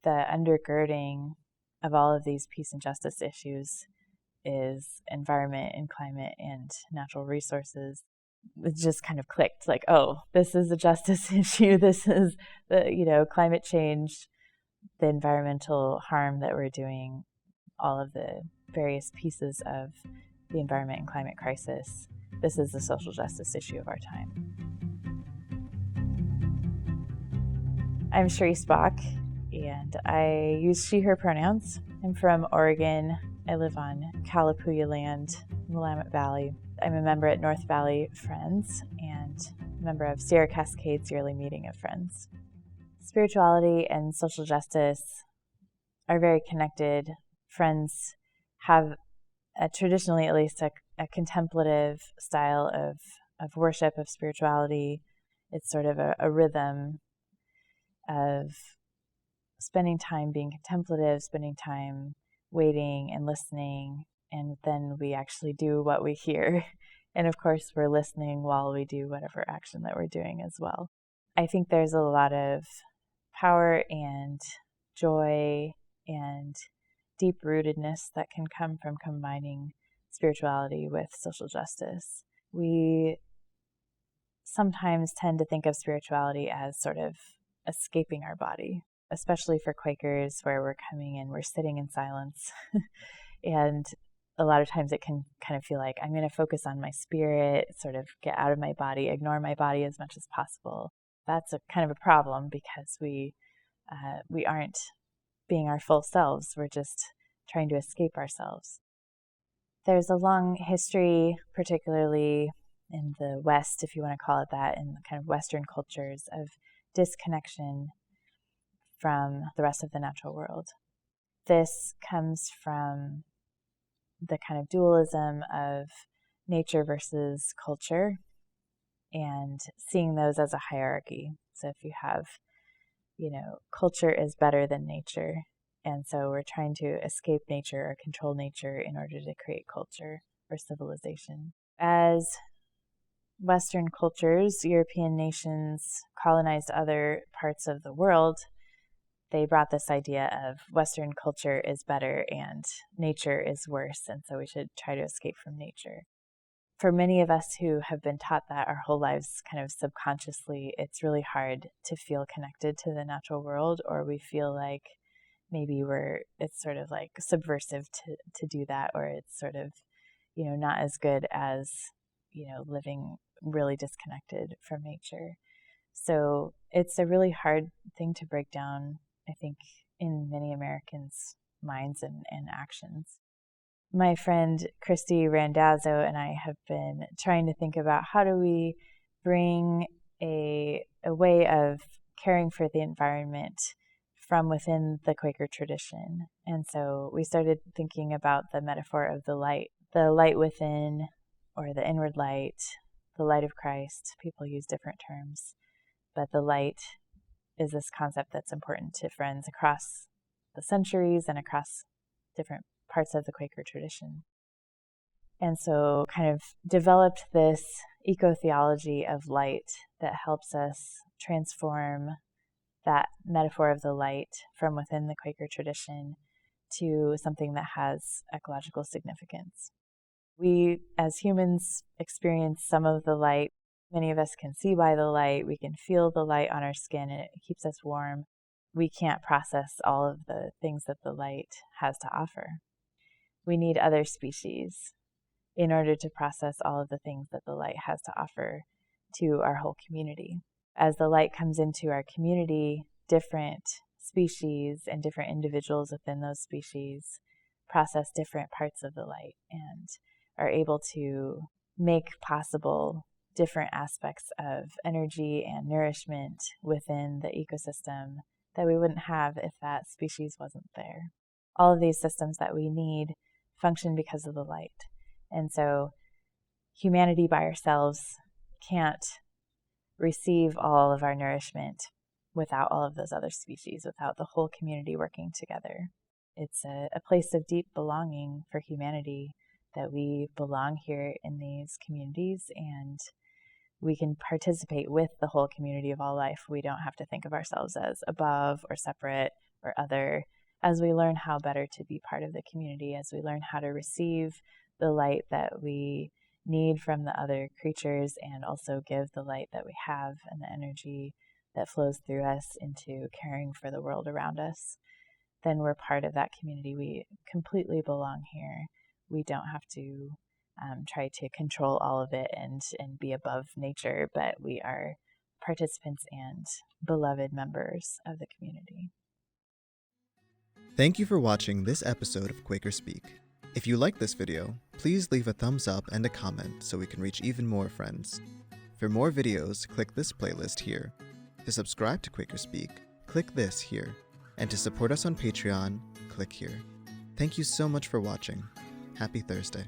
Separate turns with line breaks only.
the undergirding of all of these peace and justice issues is environment and climate and natural resources. It just kind of clicked, like, oh, this is a justice issue. This is the, climate change, the environmental harm that we're doing, all of the various pieces of the environment and climate crisis. This is the social justice issue of our time. I'm Cherice Bock, and I use she, her pronouns. I'm from Oregon. I live on Kalapuya land, Willamette Valley. I'm a member at North Valley Friends and a member of Sierra Cascades yearly meeting of Friends. Spirituality and social justice are very connected. Friends have, traditionally at least, a contemplative style of worship, of spirituality. It's sort of a rhythm of spending time being contemplative, spending time waiting and listening, and then we actually do what we hear. And of course, we're listening while we do whatever action that we're doing as well. I think there's a lot of power and joy and deep rootedness that can come from combining spirituality with social justice. We sometimes tend to think of spirituality as sort of escaping our body, especially for Quakers, where we're coming in, we're sitting in silence. And a lot of times it can kind of feel like I'm going to focus on my spirit, sort of get out of my body, ignore my body as much as possible. That's a kind of a problem because we aren't being our full selves. We're just trying to escape ourselves. There's a long history, particularly in the West, if you want to call it that, in kind of Western cultures, of disconnection from the rest of the natural world. This comes from the kind of dualism of nature versus culture and seeing those as a hierarchy. So if you have, culture is better than nature, and so we're trying to escape nature or control nature in order to create culture or civilization. As Western cultures, European nations colonized other parts of the world, they brought this idea of Western culture is better and nature is worse, and so we should try to escape from nature. For many of us who have been taught that our whole lives kind of subconsciously, it's really hard to feel connected to the natural world, or we feel like maybe it's sort of like subversive to do that, or it's sort of, not as good as, living really disconnected from nature. So it's a really hard thing to break down, I think, in many Americans' minds and actions. My friend Christy Randazzo and I have been trying to think about how do we bring a way of caring for the environment from within the Quaker tradition. And so we started thinking about the metaphor of the light within, or the inward light, the light of Christ. People use different terms, but the light is this concept that's important to Friends across the centuries and across different parts of the Quaker tradition. And so kind of developed this eco-theology of light that helps us transform that metaphor of the light from within the Quaker tradition to something that has ecological significance. We, as humans, experience some of the light. Many of us can see by the light. We can feel the light on our skin, and it keeps us warm. We can't process all of the things that the light has to offer. We need other species in order to process all of the things that the light has to offer to our whole community. As the light comes into our community, different species and different individuals within those species process different parts of the light and are able to make possible different aspects of energy and nourishment within the ecosystem that we wouldn't have if that species wasn't there. All of these systems that we need function because of the light. And so humanity by ourselves can't receive all of our nourishment without all of those other species, without the whole community working together. It's a place of deep belonging for humanity, that we belong here in these communities and we can participate with the whole community of all life. We don't have to think of ourselves as above or separate or other, as we learn how better to be part of the community, as we learn how to receive the light that we need from the other creatures and also give the light that we have and the energy that flows through us into caring for the world around us, then we're part of that community. We completely belong here. We don't have to try to control all of it and be above nature, but we are participants and beloved members of the community.
Thank you for watching this episode of QuakerSpeak. If you like this video, please leave a thumbs up and a comment so we can reach even more friends. For more videos, click this playlist here. To subscribe to QuakerSpeak, click this here. And to support us on Patreon, click here. Thank you so much for watching. Happy Thursday.